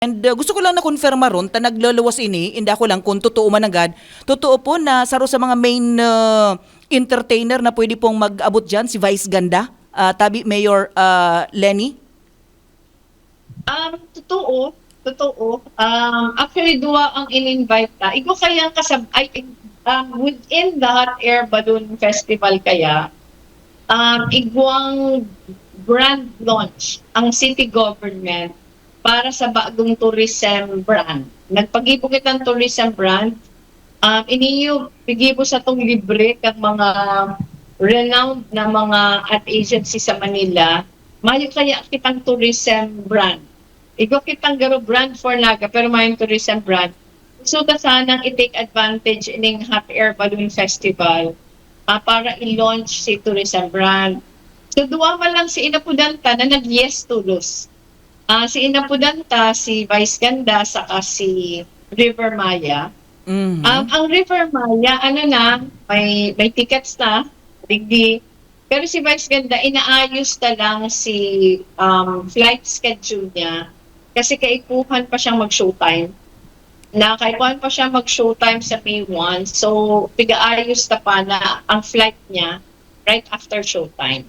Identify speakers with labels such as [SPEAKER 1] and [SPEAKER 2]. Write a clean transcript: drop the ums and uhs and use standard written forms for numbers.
[SPEAKER 1] And gusto ko lang na konfirma ron, ta naglalawas ini, inda ko lang kung totoo man agad. Totoo po na saro sa mga main entertainer na pwede pong mag-abot dyan, si Vice Ganda, tabi Mayor Lenny.
[SPEAKER 2] Totoo, totoo. Actually, duwa ang in-invite na. Iko kaya within the Hot Air Balloon Festival kaya, igwang brand launch ang city government para sa bagong tourism brand. Nagpag-ibog itang tourism brand, iniyo, pigibo sa tong libre kag mga renowned na mga ad agency sa Manila, mayo kaya kitang tourism brand. Igo kitang garo brand for Naga, pero mayong tourism brand. So ka sanang i-take advantage ining Hot Air Balloon Festival para i-launch si tourism brand. So duwa man lang si Inapudanta na nag-yes tulos. Si Inapudanta, si Vice Ganda, saka si River Maya. Ang River Maya, may tickets na, digdi. Pero si Vice Ganda, inaayos na lang si flight schedule niya kasi kaikuhan pa siyang mag-showtime. Kaikuhan pa siya mag-showtime sa May 1. So, pigaayos na pa na ang flight niya right after showtime.